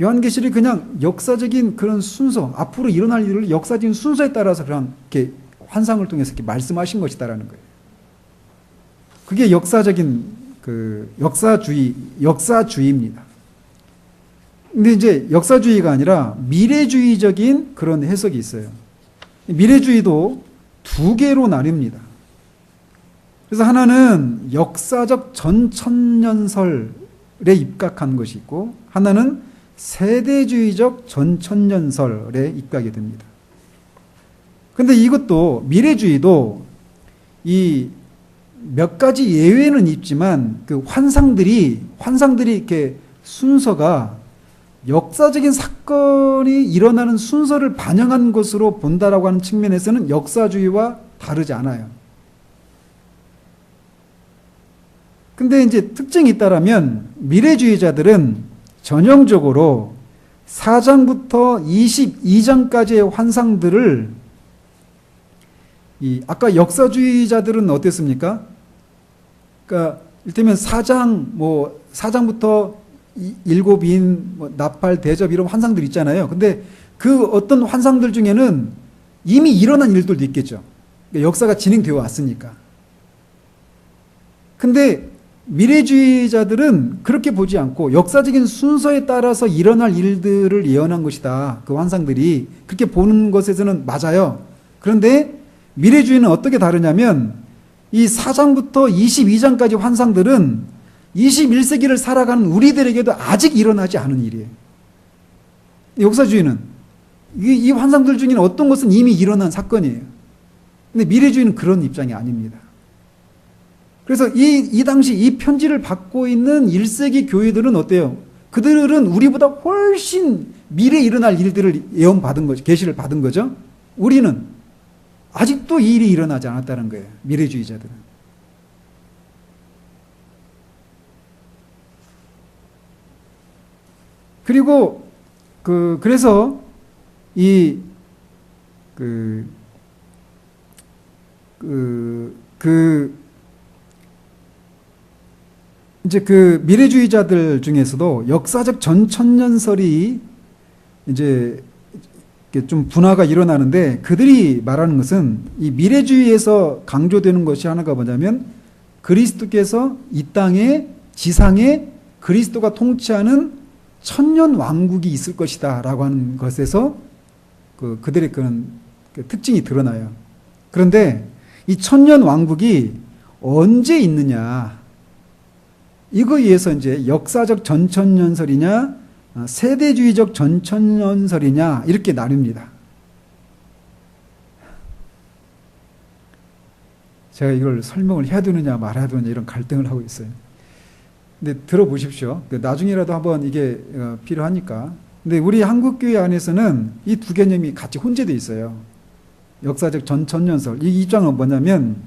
요한계시록이 그냥 역사적인 그런 순서, 앞으로 일어날 일을 역사적인 순서에 따라서 그냥 이렇게 환상을 통해서 이렇게 말씀하신 것이다라는 거예요. 그게 역사적인 그 역사주의입니다. 근데 이제 역사주의가 아니라 미래주의적인 그런 해석이 있어요. 미래주의도 두 개로 나뉩니다. 그래서 하나는 역사적 전천년설에 입각한 것이 있고 하나는 세대주의적 전천년설에 입각이 됩니다. 그런데 이것도 미래주의도 이 몇 가지 예외는 있지만 그 환상들이 이렇게 순서가 역사적인 사건이 일어나는 순서를 반영한 것으로 본다라고 하는 측면에서는 역사주의와 다르지 않아요. 근데 이제 특징이 있다라면 미래주의자들은 전형적으로 4장부터 22장까지의 환상들을 아까 역사주의자들은 어땠습니까? 그러니까 이를테면 4장부터 일곱인, 나팔, 대접 이런 환상들 있잖아요. 근데 그 어떤 환상들 중에는 이미 일어난 일들도 있겠죠. 그러니까 역사가 진행되어 왔으니까. 근데 미래주의자들은 그렇게 보지 않고 역사적인 순서에 따라서 일어날 일들을 예언한 것이다. 그 환상들이. 그렇게 보는 것에서는 맞아요. 그런데 미래주의는 어떻게 다르냐면 이 4장부터 22장까지 환상들은 21세기를 살아가는 우리들에게도 아직 일어나지 않은 일이에요. 역사주의는 이 환상들 중에는 어떤 것은 이미 일어난 사건이에요. 근데 미래주의는 그런 입장이 아닙니다. 그래서 이 당시 이 편지를 받고 있는 1세기 교회들은 어때요? 그들은 우리보다 훨씬 미래에 일어날 일들을 예언받은 거죠. 계시를 받은 거죠. 우리는 아직도 이 일이 일어나지 않았다는 거예요. 미래주의자들은. 그리고 그래서 이제 그 미래주의자들 중에서도 역사적 전천년설이 이제 좀 분화가 일어나는데 그들이 말하는 것은 이 미래주의에서 강조되는 것이 하나가 뭐냐면 그리스도께서 이 땅에 지상에 그리스도가 통치하는 천년 왕국이 있을 것이다 라고 하는 것에서 그들의 그런 특징이 드러나요. 그런데 이 천년 왕국이 언제 있느냐 이거에 의해서 이제 역사적 전천년설이냐 세대주의적 전천년설이냐 이렇게 나뉩니다. 제가 이걸 설명을 해야 되느냐 말아야 되느냐 이런 갈등을 하고 있어요. 근데 들어보십시오. 나중에라도 한번 이게 필요하니까. 근데 우리 한국교회 안에서는 이 두 개념이 같이 혼재되어 있어요. 역사적 전천년설. 이 입장은 뭐냐면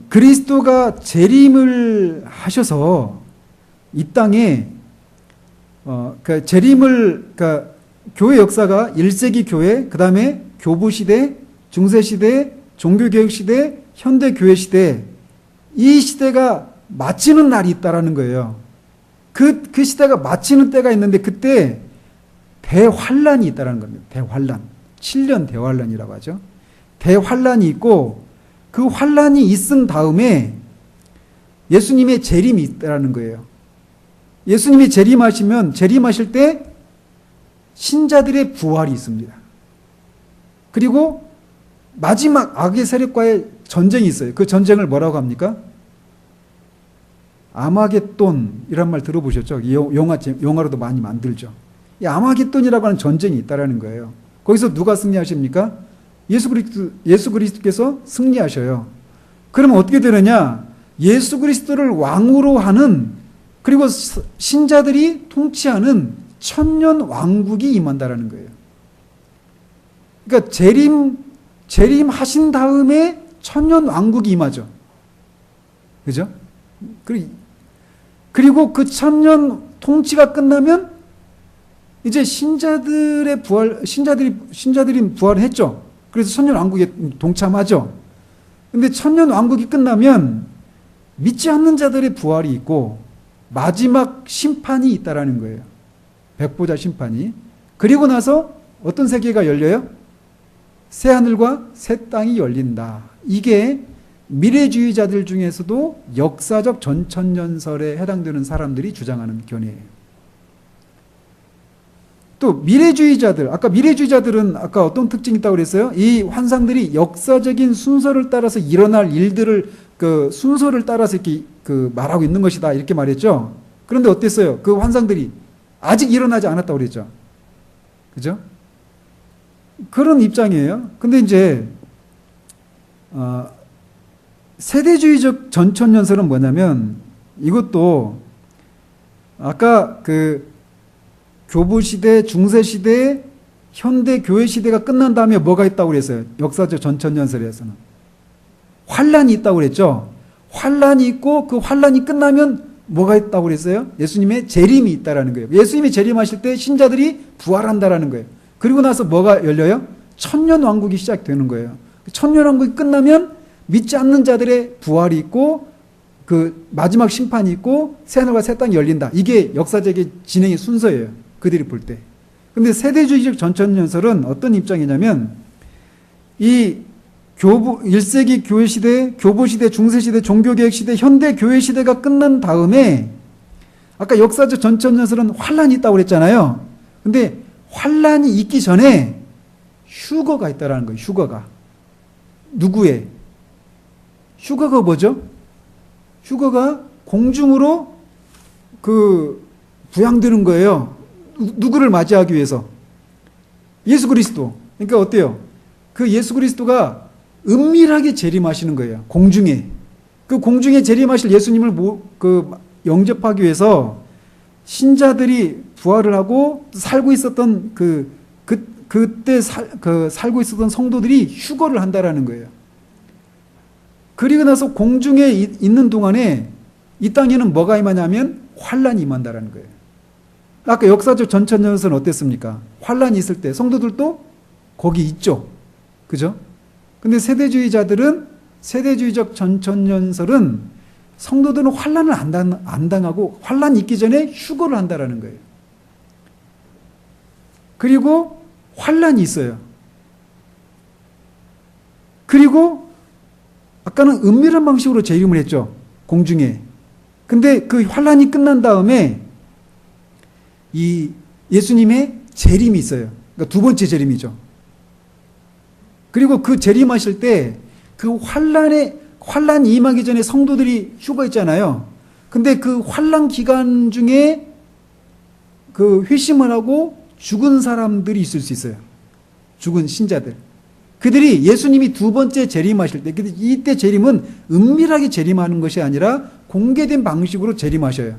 그리스도가 재림을 하셔서 이 땅에 그러니까 재림을 그러니까 교회 역사가 1세기 교회, 그 다음에 교부 시대, 중세 시대, 종교개혁 시대, 현대 교회 시대, 이 시대가 마치는 날이 있다라는 거예요. 그 시대가 마치는 때가 있는데 그때 대환란이 있다라는 겁니다. 대환란. 7년 대환란이라고 하죠. 대환란이 있고 그 환란이 있은 다음에 예수님의 재림이 있다라는 거예요. 예수님이 재림하실 때 신자들의 부활이 있습니다. 그리고 마지막 악의 세력과의 전쟁이 있어요. 그 전쟁을 뭐라고 합니까? 아마겟돈이란 말 들어보셨죠? 영화로도 많이 만들죠. 이 아마겟돈이라고 하는 전쟁이 있다라는 거예요. 거기서 누가 승리하십니까? 예수 그리스도께서 승리하셔요. 그러면 어떻게 되느냐? 예수 그리스도를 왕으로 하는, 그리고 신자들이 통치하는 천년 왕국이 임한다라는 거예요. 그러니까 재림하신 다음에 천년 왕국이 임하죠. 그죠? 그리고 그 천년 통치가 끝나면 이제 신자들이 부활을 했죠. 그래서 천년 왕국에 동참하죠. 근데 천년 왕국이 끝나면 믿지 않는 자들의 부활이 있고 마지막 심판이 있다라는 거예요. 백보자 심판이. 그리고 나서 어떤 세계가 열려요? 새 하늘과 새 땅이 열린다. 이게 미래주의자들 중에서도 역사적 전천년설에 해당되는 사람들이 주장하는 견해예요. 또 미래주의자들, 아까 미래주의자들은 아까 어떤 특징이 있다고 그랬어요? 이 환상들이 역사적인 순서를 따라서 일어날 일들을 그 순서를 따라서 이렇게 그 말하고 있는 것이다 이렇게 말했죠. 그런데 어땠어요? 그 환상들이 아직 일어나지 않았다고 그랬죠. 그죠? 그런 입장이에요. 근데 이제 세대주의적 전천년설은 뭐냐면 이것도 아까 그 교부시대, 중세시대, 현대 교회시대가 끝난 다음에 뭐가 있다고 그랬어요? 역사적 전천년설에서는. 환란이 있다고 그랬죠? 환란이 있고 그 환란이 끝나면 뭐가 있다고 그랬어요? 예수님의 재림이 있다라는 거예요. 예수님이 재림하실 때 신자들이 부활한다라는 거예요. 그리고 나서 뭐가 열려요? 천년 왕국이 시작되는 거예요. 천년 왕국이 끝나면 믿지 않는 자들의 부활이 있고 그 마지막 심판이 있고 새 하늘과 새 땅이 열린다. 이게 역사적인 진행의 순서예요. 그들이 볼 때. 근데 세대주의적 전천년설은 어떤 입장이냐면 이 1세기 교회 시대, 교부 시대, 중세 시대, 종교개혁 시대, 현대 교회 시대가 끝난 다음에 아까 역사적 전천년설은 환란이 있다고 그랬잖아요. 근데 환란이 있기 전에 휴거가 있다라는 거예요. 휴거가. 누구의? 휴거가 뭐죠? 휴거가 공중으로 부양되는 거예요. 누구를 맞이하기 위해서? 예수 그리스도. 그러니까 어때요? 그 예수 그리스도가 은밀하게 재림하시는 거예요. 공중에. 그 공중에 재림하실 예수님을 영접하기 위해서 신자들이 부활을 하고 살고 있었던 그때 살고 있었던 성도들이 휴거를 한다라는 거예요. 그리고 나서 공중에 있는 동안에 이 땅에는 뭐가 임하냐면 환란이 임한다라는 거예요. 아까 역사적 전천년설은 어땠습니까? 환란이 있을 때 성도들도 거기 있죠. 그죠? 근데 세대주의적 전천년설은 성도들은 환란을 안 당하고 환란이 있기 전에 휴거를 한다라는 거예요. 그리고 환란이 있어요. 그리고 아까는 은밀한 방식으로 재림을 했죠. 공중에. 근데 그 환란이 끝난 다음에 이 예수님의 재림이 있어요. 그러니까 두 번째 재림이죠. 그리고 그 재림하실 때 그 환란이 임하기 전에 성도들이 휴거했잖아요. 근데 그 환란 기간 중에 그 회심을 하고 죽은 사람들이 있을 수 있어요. 죽은 신자들. 그들이 예수님이 두 번째 재림하실 때, 이때 재림은 은밀하게 재림하는 것이 아니라 공개된 방식으로 재림하셔요.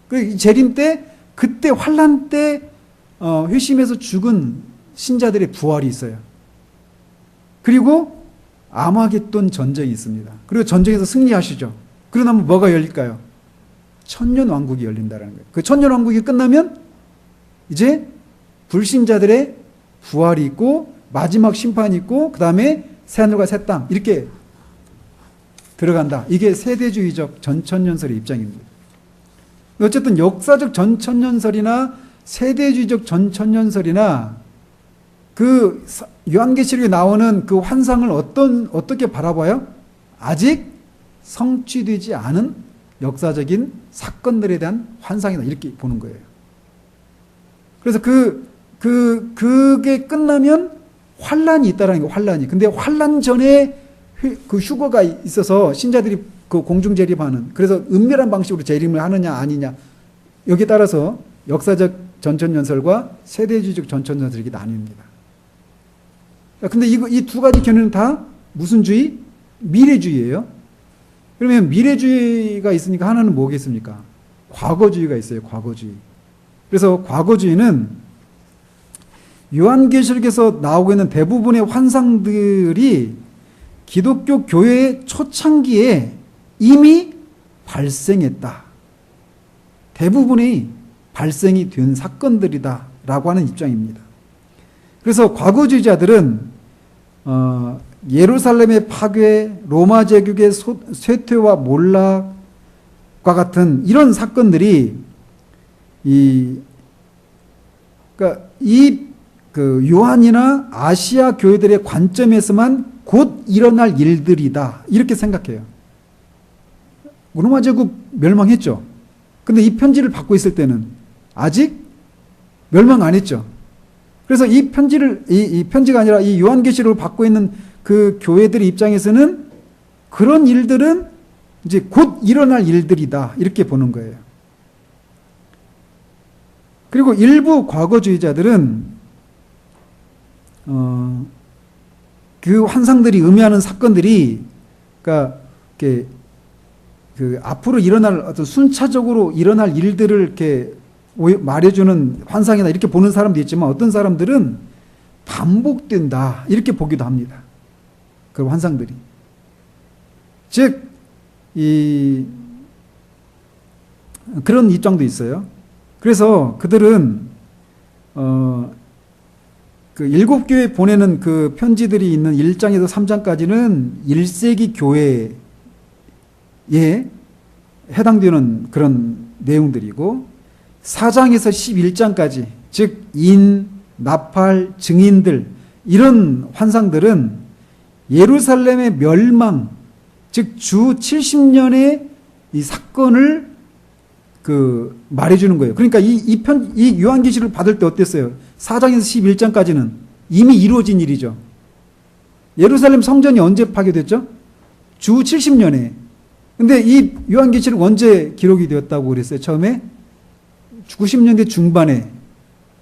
그 재림 때, 그때 환란 때 회심해서 죽은 신자들의 부활이 있어요. 그리고 아마겟돈 전쟁이 있습니다. 그리고 전쟁에서 승리하시죠. 그러고 나면 뭐가 열릴까요? 천년왕국이 열린다는 거예요. 그 천년왕국이 끝나면 이제 불신자들의 부활이 있고 마지막 심판이 있고 그 다음에 새하늘과 새 땅 이렇게 들어간다. 이게 세대주의적 전천년설의 입장입니다. 어쨌든 역사적 전천년설이나 세대주의적 전천년설이나 그 요한계시록에 나오는 그 환상을 어떻게 바라봐요? 아직 성취되지 않은 역사적인 사건들에 대한 환상이다. 이렇게 보는 거예요. 그래서 그게 끝나면 환란이 있다라는 게 환란이. 근데 환란 전에 그 휴거가 있어서 신자들이 그 공중 재림하는, 그래서 은밀한 방식으로 재림을 하느냐 아니냐, 여기에 따라서 역사적 전천년설과 세대주의적 전천년설이 나뉩니다. 근데 이 두 가지 견해는 다 무슨 주의? 미래주의예요. 그러면 미래주의가 있으니까 하나는 뭐겠습니까? 과거주의가 있어요. 과거주의. 그래서 과거주의는 요한계시록에서 나오고 있는 대부분의 환상들이 기독교 교회의 초창기에 이미 발생했다. 대부분이 발생이 된 사건들이다라고 하는 입장입니다. 그래서 과거주의자들은 예루살렘의 파괴, 로마 제국의 쇠퇴와 몰락과 같은 이런 사건들이 그 요한이나 아시아 교회들의 관점에서만 곧 일어날 일들이다. 이렇게 생각해요. 로마 제국 멸망했죠. 근데 이 편지를 받고 있을 때는 아직 멸망 안 했죠. 그래서 이 편지가 아니라 이 요한계시록을 받고 있는 그 교회들의 입장에서는 그런 일들은 이제 곧 일어날 일들이다. 이렇게 보는 거예요. 그리고 일부 과거주의자들은 그 환상들이 의미하는 사건들이, 그러니까 그 앞으로 일어날 어떤 순차적으로 일어날 일들을 이렇게 말해주는 환상이다 이렇게 보는 사람도 있지만, 어떤 사람들은 반복된다 이렇게 보기도 합니다. 그 환상들이. 즉, 그런 입장도 있어요. 그래서 그들은 그 7교회 보내는 그 편지들이 있는 1장에서 3장까지는 1세기 교회에 해당되는 그런 내용들이고, 4장에서 11장까지, 즉 나팔, 증인들, 이런 환상들은 예루살렘의 멸망, 즉 주 70년의 이 사건을 말해주는 거예요. 그러니까 이 요한계시를 받을 때 어땠어요? 4장에서 11장까지는 이미 이루어진 일이죠. 예루살렘 성전이 언제 파괴됐죠? 주 70년에. 근데 이 요한계시록 언제 기록이 되었다고 그랬어요? 처음에? 90년대 중반에.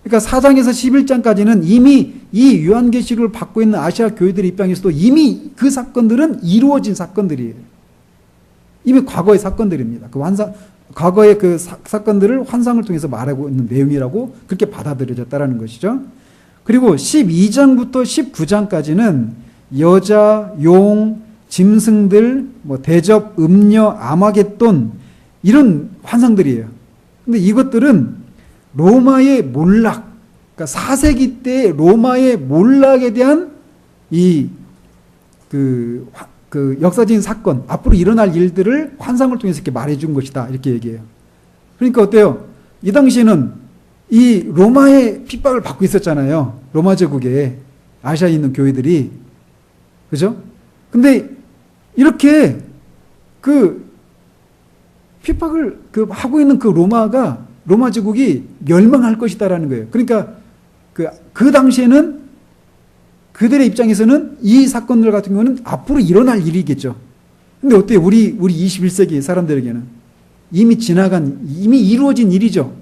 그러니까 4장에서 11장까지는 이미 이 요한계시록을 받고 있는 아시아 교회들 입장에서도 이미 그 사건들은 이루어진 사건들이에요. 이미 과거의 사건들입니다. 과거의 그 사건들을 환상을 통해서 말하고 있는 내용이라고 그렇게 받아들여졌다라는 것이죠. 그리고 12장부터 19장까지는 여자, 용, 짐승들, 대접, 음녀, 아마겟돈, 이런 환상들이에요. 근데 이것들은 로마의 몰락, 그러니까 4세기 때 로마의 몰락에 대한 그 역사적인 사건, 앞으로 일어날 일들을 환상을 통해서 이렇게 말해준 것이다. 이렇게 얘기해요. 그러니까 어때요? 이 당시에는 이 로마의 핍박을 받고 있었잖아요. 로마 제국에 아시아에 있는 교회들이. 그죠? 근데 이렇게 그 핍박을 하고 있는 그 로마 제국이 멸망할 것이다라는 거예요. 그러니까 그 당시에는 그들의 입장에서는 이 사건들 같은 경우는 앞으로 일어날 일이겠죠. 근데 어때요? 우리 21세기 사람들에게는 이미 이루어진 일이죠.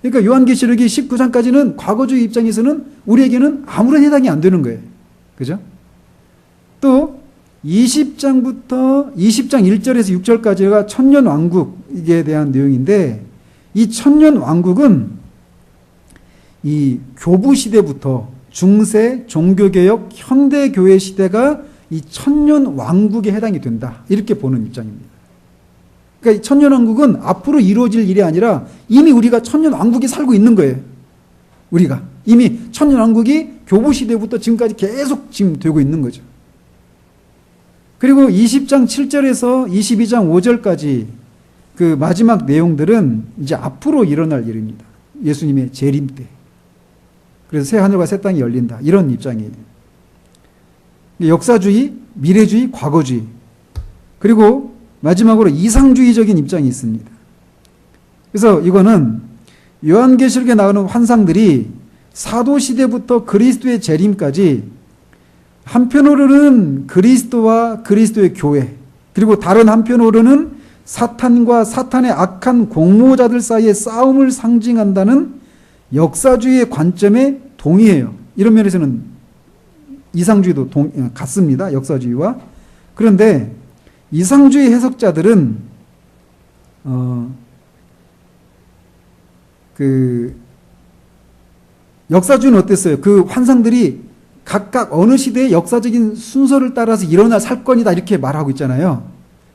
그러니까 요한계시록이 19장까지는 과거주의 입장에서는 우리에게는 아무런 해당이 안 되는 거예요. 그죠? 또 20장 1절에서 6절까지가 천년왕국에 대한 내용인데, 이 천년왕국은 이 교부시대부터 중세, 종교개혁, 현대교회 시대가 이 천년왕국에 해당이 된다. 이렇게 보는 입장입니다. 그러니까 이 천년왕국은 앞으로 이루어질 일이 아니라 이미 우리가 천년왕국에 살고 있는 거예요. 우리가. 이미 천년왕국이 교부시대부터 지금까지 계속 지금 되고 있는 거죠. 그리고 20장 7절에서 22장 5절까지 그 마지막 내용들은 이제 앞으로 일어날 일입니다. 예수님의 재림 때. 그래서 새 하늘과 새 땅이 열린다. 이런 입장이에요. 역사주의, 미래주의, 과거주의. 그리고 마지막으로 이상주의적인 입장이 있습니다. 그래서 이거는 요한계시록에 나오는 환상들이 사도시대부터 그리스도의 재림까지 한편으로는 그리스도와 그리스도의 교회, 그리고 다른 한편으로는 사탄과 사탄의 악한 공모자들 사이의 싸움을 상징한다는 역사주의의 관점에 동의해요. 이런 면에서는 이상주의도 같습니다. 역사주의와. 그런데 이상주의 해석자들은 역사주의는 어땠어요? 그 환상들이 각각 어느 시대의 역사적인 순서를 따라서 일어날 사건이다 이렇게 말하고 있잖아요.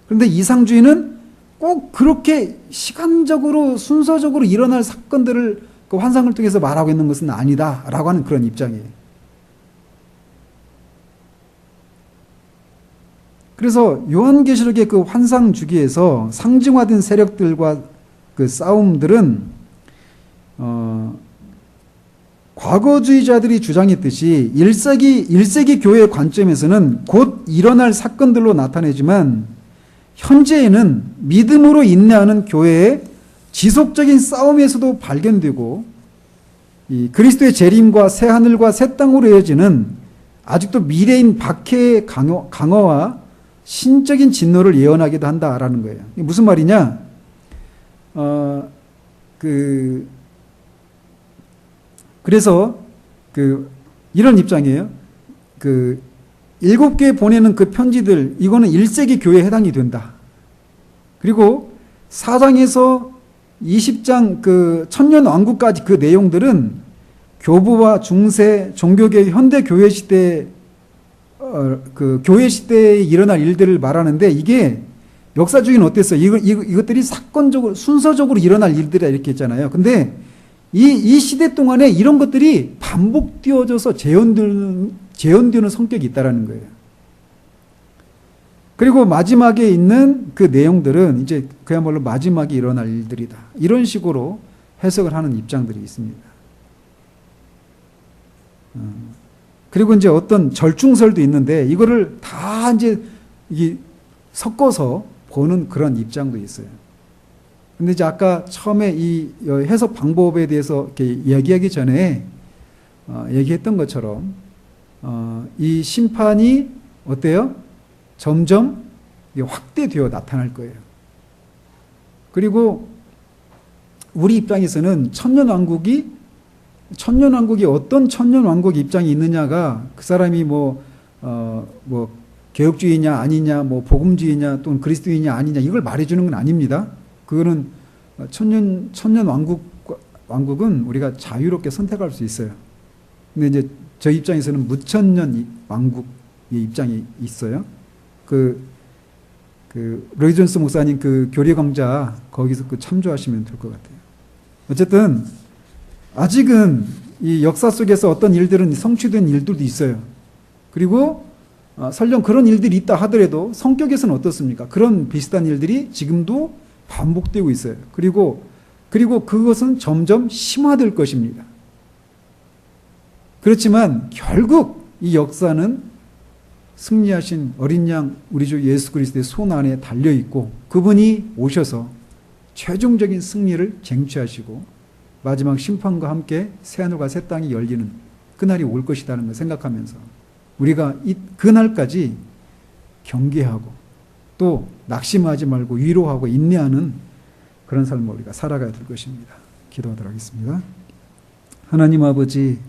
그런데 이상주의는 꼭 그렇게 시간적으로 순서적으로 일어날 사건들을 그 환상을 통해서 말하고 있는 것은 아니다라고 하는 그런 입장이에요. 그래서 요한계시록의 그 환상 주기에서 상징화된 세력들과 그 싸움들은 과거주의자들이 주장했듯이 1세기 교회의 관점에서는 곧 일어날 사건들로 나타내지만 현재에는 믿음으로 인내하는 교회의 지속적인 싸움에서도 발견되고 이 그리스도의 재림과 새 하늘과 새 땅으로 이어지는 아직도 미래인 박해의 강화와 신적인 진노를 예언하기도 한다라는 거예요. 이게 무슨 말이냐? 그래서 이런 입장이에요. 7개 보내는 그 편지들, 이거는 1세기 교회에 해당이 된다. 그리고 4장에서 20장 그 천년왕국까지 그 내용들은 교부와 중세, 종교개혁, 현대교회 시대, 그 교회 시대에 일어날 일들을 말하는데 이게 역사주의는 어땠어요? 이것들이 사건적으로, 순서적으로 일어날 일들이라 이렇게 했잖아요. 근데 이 시대 동안에 이런 것들이 반복되어져서 재현되는 성격이 있다라는 거예요. 그리고 마지막에 있는 그 내용들은 이제 그야말로 마지막에 일어날 일들이다. 이런 식으로 해석을 하는 입장들이 있습니다. 그리고 이제 어떤 절충설도 있는데 이거를 다 이제 섞어서 보는 그런 입장도 있어요. 근데 이제 아까 처음에 이 해석 방법에 대해서 이렇게 이야기하기 전에 얘기했던 것처럼 이 심판이 어때요? 점점 확대되어 나타날 거예요. 그리고 우리 입장에서는 천년왕국이 어떤 천년왕국 입장이 있느냐가 그 사람이 개혁주의냐 아니냐, 복음주의냐 또는 그리스도이냐 아니냐 이걸 말해주는 건 아닙니다. 그거는 천년왕국은 우리가 자유롭게 선택할 수 있어요. 근데 이제 저희 입장에서는 무천년 왕국의 입장이 있어요. 로이 존스 목사님 그 교리 강좌 거기서 참조하시면 될 것 같아요. 어쨌든 아직은 이 역사 속에서 어떤 일들은 성취된 일들도 있어요. 그리고 설령 그런 일들이 있다 하더라도 성격에서는 어떻습니까? 그런 비슷한 일들이 지금도 반복되고 있어요. 그리고 그것은 점점 심화될 것입니다. 그렇지만 결국 이 역사는 승리하신 어린 양 우리 주 예수 그리스도의 손 안에 달려있고 그분이 오셔서 최종적인 승리를 쟁취하시고 마지막 심판과 함께 새하늘과 새 땅이 열리는 그날이 올 것이라는 걸 생각하면서 우리가 그날까지 경계하고 또 낙심하지 말고 위로하고 인내하는 그런 삶을 우리가 살아가야 될 것입니다. 기도하도록 하겠습니다. 하나님 아버지,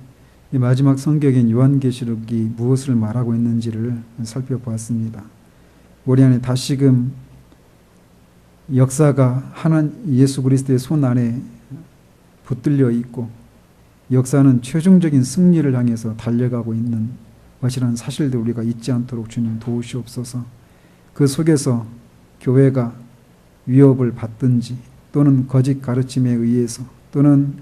이 마지막 성경인 요한계시록이 무엇을 말하고 있는지를 살펴보았습니다. 우리 안에 다시금 역사가 예수 그리스도의 손 안에 붙들려 있고 역사는 최종적인 승리를 향해서 달려가고 있는 것이라는 사실도 우리가 잊지 않도록 주님 도우시옵소서. 그 속에서 교회가 위협을 받든지 또는 거짓 가르침에 의해서 또는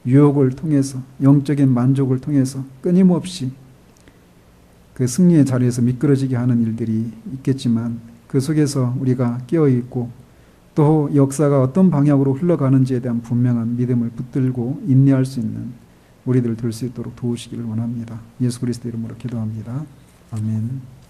유혹을 통해서 영적인 만족을 통해서 끊임없이 그 승리의 자리에서 미끄러지게 하는 일들이 있겠지만 그 속에서 우리가 깨어있고 또 역사가 어떤 방향으로 흘러가는지에 대한 분명한 믿음을 붙들고 인내할 수 있는 우리들 될 수 있도록 도우시기를 원합니다. 예수 그리스도 이름으로 기도합니다. 아멘.